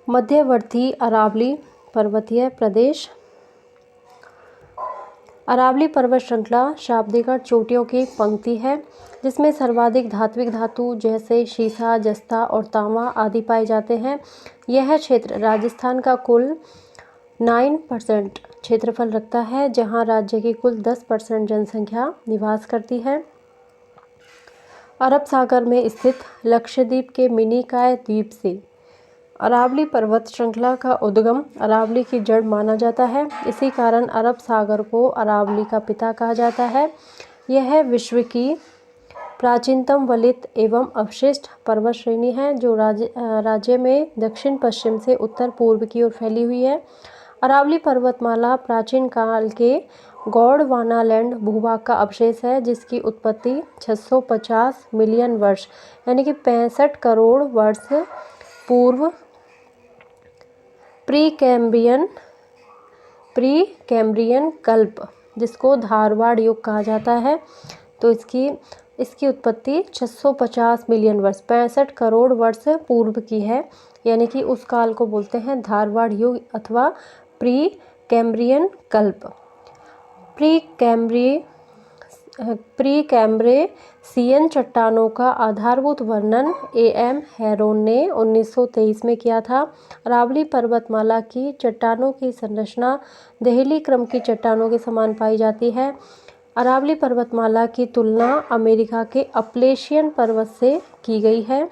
मध्यवर्ती अरावली पर्वतीय प्रदेश। अरावली पर्वत श्रृंखला शाब्दिक चोटियों की पंक्ति है जिसमें सर्वाधिक धात्विक धातु जैसे शीशा, जस्ता और तांबा आदि पाए जाते हैं। यह क्षेत्र राजस्थान का कुल 9% क्षेत्रफल रखता है, जहां राज्य की कुल 10% जनसंख्या निवास करती है। अरब सागर में स्थित लक्षद्वीप के मिनिकॉय द्वीप से अरावली पर्वत श्रृंखला का उद्गम अरावली की जड़ माना जाता है। इसी कारण अरब सागर को अरावली का पिता कहा जाता है। यह विश्व की प्राचीनतम वलित एवं अवशिष्ट पर्वत श्रेणी है जो राज्य में दक्षिण पश्चिम से उत्तर पूर्व की ओर फैली हुई है। अरावली पर्वतमाला प्राचीन काल के गोंडवानालैंड भूभाग का अवशेष है जिसकी उत्पत्ति 650 मिलियन वर्ष यानी कि 65 करोड़ वर्ष पूर्व प्री कैम्ब्रियन कल्प जिसको धारवाड़ युग कहा जाता है, तो इसकी उत्पत्ति 650 मिलियन वर्ष 65 करोड़ वर्ष पूर्व की है, यानी कि उस काल को बोलते हैं धारवाड़ युग अथवा प्री कैम्ब्रियन कल्प। प्री कैम्ब्रेसियन चट्टानों का आधारभूत वर्णन A.M. हैरोन ने 1923 में किया था। अरावली पर्वतमाला की चट्टानों की संरचना देहली क्रम की चट्टानों के समान पाई जाती है। अरावली पर्वतमाला की तुलना अमेरिका के अपलेशियन पर्वत से की गई है।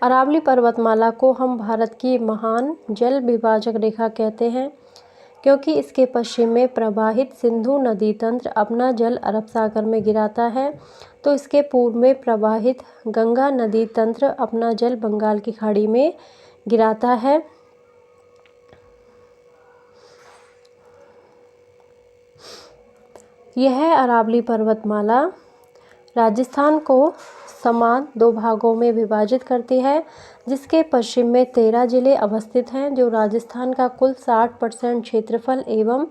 अरावली पर्वतमाला को हम भारत की महान जल विभाजक रेखा कहते हैं क्योंकि इसके पश्चिम में प्रवाहित सिंधु नदी तंत्र अपना जल अरब सागर में गिराता है, तो इसके पूर्व में प्रवाहित गंगा नदी तंत्र अपना जल बंगाल की खाड़ी में गिराता है। यह अरावली पर्वतमाला राजस्थान को समान 2 भागों में विभाजित करती है, जिसके पश्चिम में 13 जिले अवस्थित हैं जो राजस्थान का कुल 60% क्षेत्रफल एवं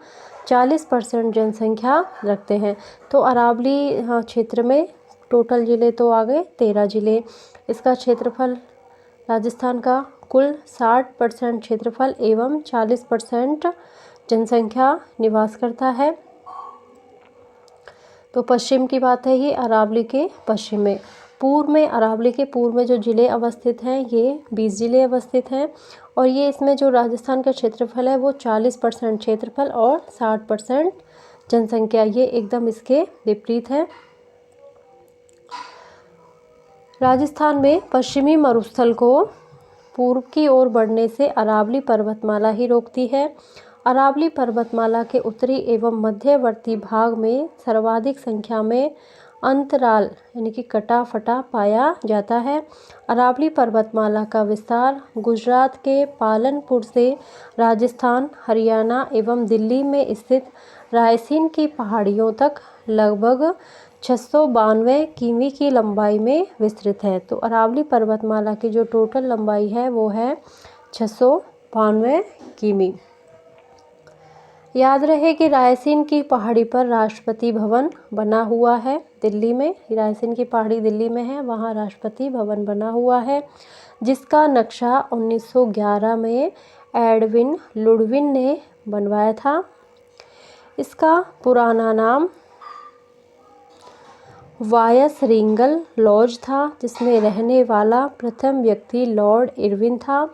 40% जनसंख्या रखते हैं। तो अरावली क्षेत्र में टोटल जिले तो आ गए 13 जिले। इसका क्षेत्रफल राजस्थान का कुल 60% क्षेत्रफल एवं 40% जनसंख्या निवास करता है। तो पश्चिम की बात है, ये अरावली के पश्चिम में। पूर्व में अरावली के पूर्व में जो ज़िले अवस्थित हैं ये 20 ज़िले अवस्थित हैं और ये इसमें जो राजस्थान का क्षेत्रफल है वो 40% क्षेत्रफल और 60% जनसंख्या, ये एकदम इसके विपरीत है। राजस्थान में पश्चिमी मरुस्थल को पूर्व की ओर बढ़ने से अरावली पर्वतमाला ही रोकती है। अरावली पर्वतमाला के उत्तरी एवं मध्यवर्ती भाग में सर्वाधिक संख्या में अंतराल यानी कि कटा फटा पाया जाता है। अरावली पर्वतमाला का विस्तार गुजरात के पालनपुर से राजस्थान, हरियाणा एवं दिल्ली में स्थित रायसीन की पहाड़ियों तक लगभग 692 किमी की लंबाई में विस्तृत है। तो अरावली पर्वतमाला की जो टोटल लंबाई है वो है 692 किमी। याद रहे कि रायसीन की पहाड़ी पर राष्ट्रपति भवन बना हुआ है दिल्ली में। रायसीन की पहाड़ी दिल्ली में है, वहाँ राष्ट्रपति भवन बना हुआ है जिसका नक्शा 1911 में एडविन लुडविन ने बनवाया था। इसका पुराना नाम वायसरिंगल लॉज था जिसमें रहने वाला प्रथम व्यक्ति लॉर्ड इरविन था।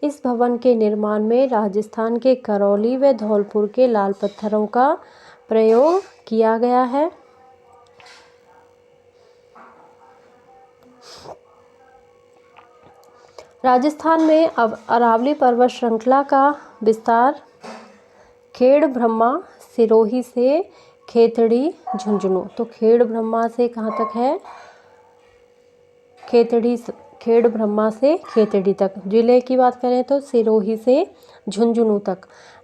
इस भवन के निर्माण में राजस्थान के करौली व धौलपुर के लाल पत्थरों का प्रयोग किया गया है। राजस्थान में अब अरावली पर्वत श्रृंखला का विस्तार खेड़ ब्रह्मा सिरोही से खेतड़ी झुंझुनू, तो खेड़ ब्रह्मा से कहाँ तक है, खेड़ ब्रह्मा से खेतड़ी तक। जिले की बात करें तो सिरोही से झुंझुनू तक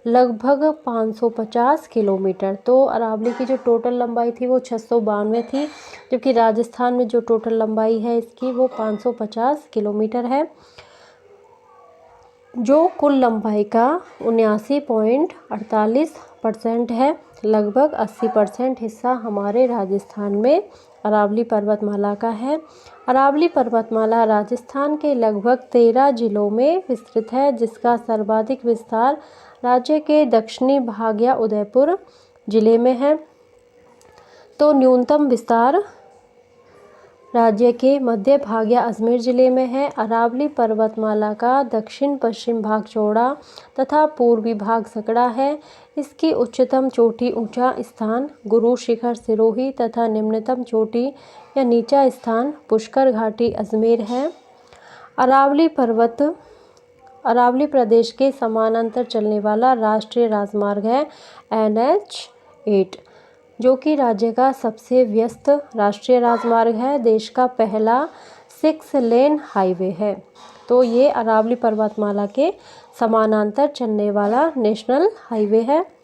लगभग 550 किलोमीटर। तो अरावली की जो टोटल लंबाई थी वो 692 थी, जबकि राजस्थान में जो टोटल लंबाई है इसकी वो 550 किलोमीटर है, जो कुल लंबाई का 79.48% है। लगभग 80% हिस्सा हमारे राजस्थान में अरावली पर्वतमाला का है। अरावली पर्वतमाला राजस्थान के लगभग 13 जिलों में विस्तृत है, जिसका सर्वाधिक विस्तार राज्य के दक्षिणी भाग या उदयपुर जिले में है, तो न्यूनतम विस्तार राज्य के मध्य भाग या अजमेर जिले में है। अरावली पर्वतमाला का दक्षिण पश्चिम भाग चौड़ा तथा पूर्वी भाग सकड़ा है। इसकी उच्चतम चोटी ऊंचा स्थान गुरु शिखर सिरोही तथा निम्नतम चोटी या नीचा स्थान पुष्कर घाटी अजमेर है। अरावली प्रदेश के समानांतर चलने वाला राष्ट्रीय राजमार्ग है NH-8, जो कि राज्य का सबसे व्यस्त राष्ट्रीय राजमार्ग है। देश का पहला 6 लेन हाईवे है। तो ये अरावली पर्वतमाला के समानांतर चलने वाला नेशनल हाईवे है।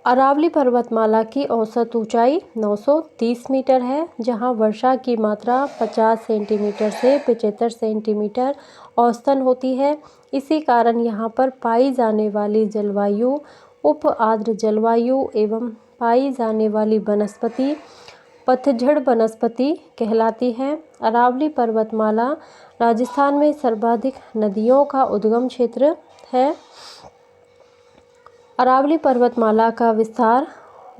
अरावली पर्वतमाला की औसत ऊंचाई 930 मीटर है, जहां वर्षा की मात्रा 50 सेंटीमीटर से 75 सेंटीमीटर औसतन होती है। इसी कारण यहां पर पाई जाने वाली जलवायु उप आर्द्र जलवायु एवं पाई जाने वाली वनस्पति पतझड़ वनस्पति कहलाती है। अरावली पर्वतमाला राजस्थान में सर्वाधिक नदियों का उद्गम क्षेत्र है। अरावली पर्वतमाला का विस्तार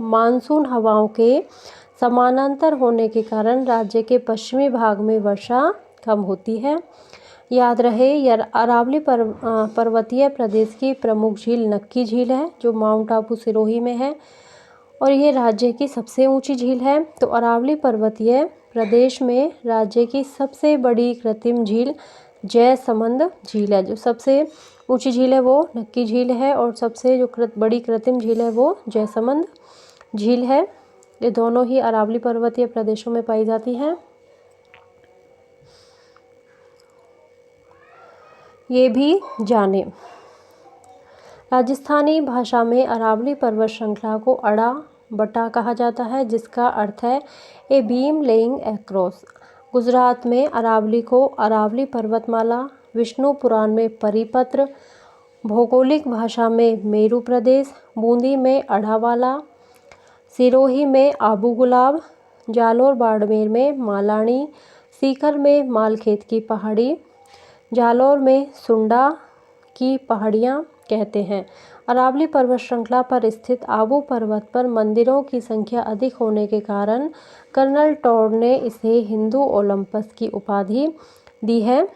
मानसून हवाओं के समानांतर होने के कारण राज्य के पश्चिमी भाग में वर्षा कम होती है। याद रहे, यह अरावली पर्वतीय प्रदेश की प्रमुख झील नक्की झील है, जो माउंट आबू सिरोही में है और ये राज्य की सबसे ऊंची झील है। तो अरावली पर्वतीय प्रदेश में राज्य की सबसे बड़ी कृत्रिम झील जयसमंद झील है। जो सबसे ऊंची झील है वो नक्की झील है और सबसे जो बड़ी कृत्रिम झील है वो जयसमंद झील है। ये दोनों ही अरावली पर्वतीय प्रदेशों में पाई जाती हैं। ये भी जाने, राजस्थानी भाषा में अरावली पर्वत श्रृंखला को अड़ा बटा कहा जाता है, जिसका अर्थ है a beam laying across. Gujarat में अरावली को अरावली पर्वतमाला, विष्णु पुराण में परिपत्र, भौगोलिक भाषा में मेरू प्रदेश, बूंदी में अढ़ावाला, सिरोही में आबू गुलाब, जालोर बाड़मेर में मालानी, सीकर में मालखेत की पहाड़ी, जालोर में सुंडा की पहाड़ियाँ कहते हैं। अरावली पर्वत श्रृंखला पर स्थित आबू पर्वत पर मंदिरों की संख्या अधिक होने के कारण कर्नल टॉड ने इसे हिंदू ओलंपस की उपाधि दी है।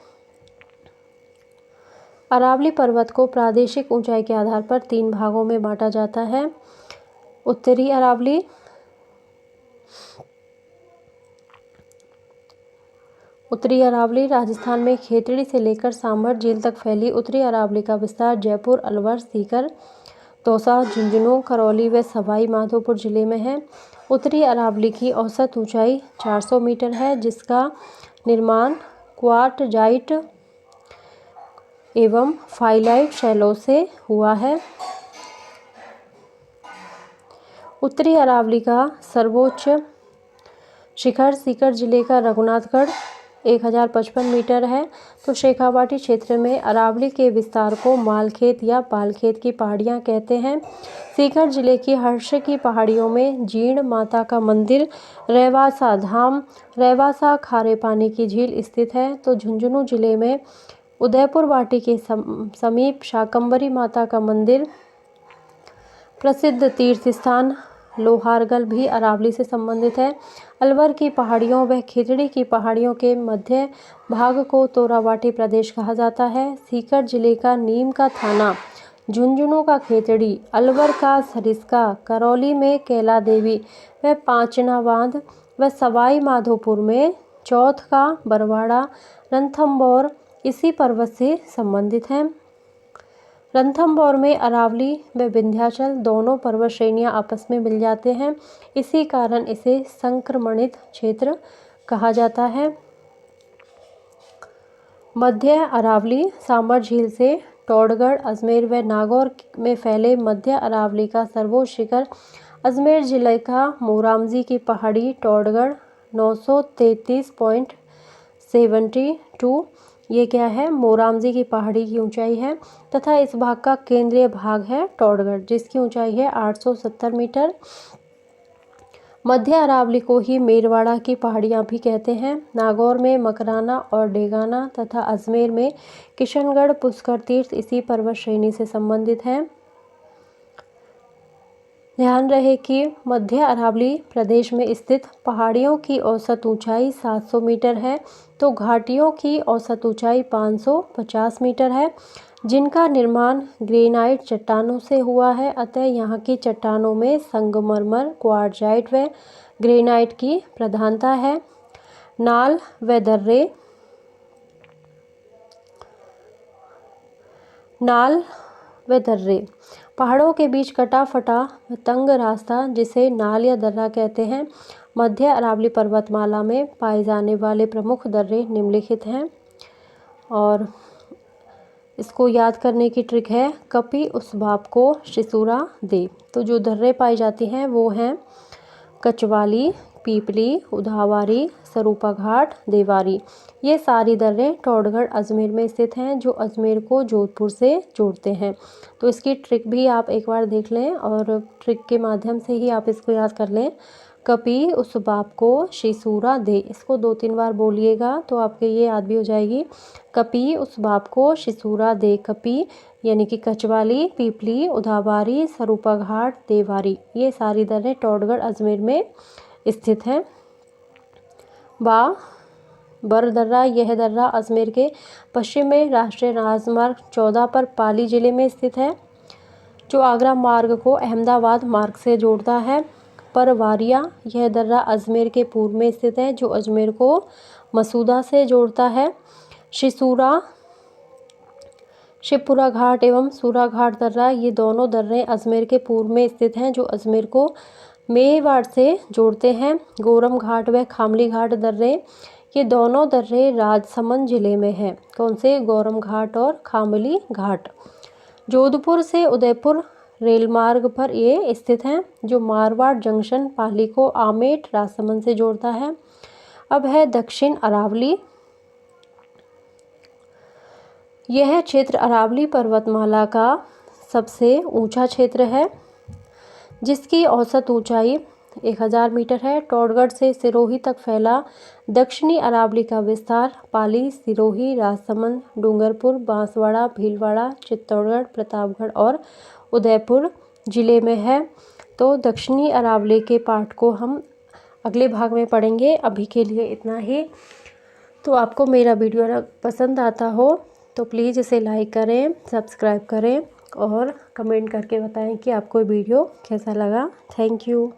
अरावली पर्वत को प्रादेशिक ऊंचाई के आधार पर 3 भागों में बांटा जाता है। उत्तरी अरावली राजस्थान में खेतड़ी से लेकर सांभर झील तक फैली उत्तरी अरावली का विस्तार जयपुर, अलवर, सीकर, दौसा, झुंझुनू, करौली व सवाई माधोपुर जिले में है। उत्तरी अरावली की औसत ऊंचाई 400 मीटर है, जिसका निर्माण क्वार्टजाइट एवं फाइलाइट शैलों से हुआ है। उत्तरी अरावली का सर्वोच्च शिखर सीकर जिले का रघुनाथगढ़ 1055 मीटर है। तो शेखावाटी क्षेत्र में अरावली के विस्तार को मालखेत या पालखेत की पहाड़ियाँ कहते हैं। सीकर जिले की हर्ष की पहाड़ियों में जीर्ण माता का मंदिर, रेवासा धाम, रेवासा खारे पानी की झील स्थित है। तो झुंझुनू जिले में उदयपुर वाटी के समीप शाकंभरी माता का मंदिर, प्रसिद्ध तीर्थ स्थान लोहारगल भी अरावली से संबंधित है। अलवर की पहाड़ियों व खेतड़ी की पहाड़ियों के मध्य भाग को तोरावाटी प्रदेश कहा जाता है। सीकर जिले का नीम का थाना, झुंझुनू का खेतड़ी, अलवर का सरिस्का, करौली में कैला देवी व पांचना बांध व सवाई माधोपुर में चौथ का बरवाड़ा, रणथंभौर इसी पर्वत से संबंधित हैं। रणथंभौर में अरावली व विंध्याचल दोनों पर्वत श्रेणियां आपस में मिल जाते हैं, इसी कारण इसे संक्रमणित क्षेत्र कहा जाता है। मध्य अरावली सांभर झील से टोडगढ़, अजमेर व नागौर में फैले मध्य अरावली का सर्वोच्च शिखर अजमेर जिले का मोरामजी की पहाड़ी टोडगढ़ 933.72 ये क्या है, मोरामजी की पहाड़ी की ऊंचाई है। तथा इस भाग का केंद्रीय भाग है टोडगढ़, जिसकी ऊंचाई है 870 मीटर। मध्य अरावली को ही मेरवाड़ा की पहाड़ियाँ भी कहते हैं। नागौर में मकराना और डेगाना तथा अजमेर में किशनगढ़, पुष्कर तीर्थ इसी पर्वत श्रेणी से संबंधित हैं। ध्यान रहे कि मध्य अरावली प्रदेश में स्थित पहाड़ियों की औसत ऊंचाई 700 मीटर है, तो घाटियों की औसत ऊंचाई 550 मीटर है, जिनका निर्माण ग्रेनाइट चट्टानों से हुआ है। अतः यहाँ की चट्टानों में संगमरमर, क्वार्ट्जाइट व ग्रेनाइट की प्रधानता है। नाल व दर्रे पहाड़ों के बीच कटा फटा तंग रास्ता, जिसे नाल या दर्रा कहते हैं। मध्य अरावली पर्वतमाला में पाए जाने वाले प्रमुख दर्रे निम्नलिखित हैं, और इसको याद करने की ट्रिक है, कपि उस बाप को शिसूरा दे। तो जो दर्रे पाई जाती हैं वो हैं कचवाली, पीपली, उधावारी, सरूपा घाट, देवारी। ये सारी दर्रे टोडगढ़ अजमेर में स्थित हैं, जो अजमेर को जोधपुर से जोड़ते हैं। तो इसकी ट्रिक भी आप एक बार देख लें, और ट्रिक के माध्यम से ही आप इसको याद कर लें। कपि उस बाप को शिसूरा दे, इसको 2-3 बार बोलिएगा तो आपके ये याद भी हो जाएगी। कपि उस बाप को शिसूरा दे। कपि यानी कि कचवाली, पीपली, उधावारी, सरूपा घाट, देवारी, ये सारी दर्रे टोडगढ़ अजमेर में स्थित हैं। बर दर्रा, यह दर्रा अजमेर के पश्चिम में राष्ट्रीय राजमार्ग 14 पर पाली जिले में स्थित है, जो आगरा मार्ग को अहमदाबाद मार्ग से जोड़ता है। परवारिया, यह दर्रा अजमेर के पूर्व में स्थित है, जो अजमेर को मसूदा से जोड़ता है। शिवपुरा घाट एवं सूरा घाट दर्रा, ये दोनों दर्रे अजमेर के पूर्व में स्थित हैं, जो अजमेर को मेवाड़ से जोड़ते हैं। गोरम घाट व खामली घाट दर्रे, ये दोनों दर्रे राजसमंद जिले में हैं। कौन से? गोरम घाट और खामली घाट। जोधपुर से उदयपुर रेल मार्ग पर ये स्थित हैं, जो मारवाड़ जंक्शन पाली को आमेट राजसमंद से जोड़ता है। अब है दक्षिण अरावली। यह क्षेत्र अरावली पर्वतमाला का सबसे ऊंचा क्षेत्र है, जिसकी औसत ऊंचाई 1000 मीटर है। टोडगढ़ से सिरोही तक फैला दक्षिणी अरावली का विस्तार पाली, सिरोही, राजसमंद, डूंगरपुर, बांसवाड़ा, भीलवाड़ा, चित्तौड़गढ़, प्रतापगढ़ और उदयपुर जिले में है। तो दक्षिणी अरावली के पार्ट को हम अगले भाग में पढ़ेंगे। अभी के लिए इतना ही। तो आपको मेरा वीडियो अगर पसंद आता हो तो प्लीज़ इसे लाइक करें, सब्सक्राइब करें और कमेंट करके बताएं कि आपको वीडियो कैसा लगा। Thank you.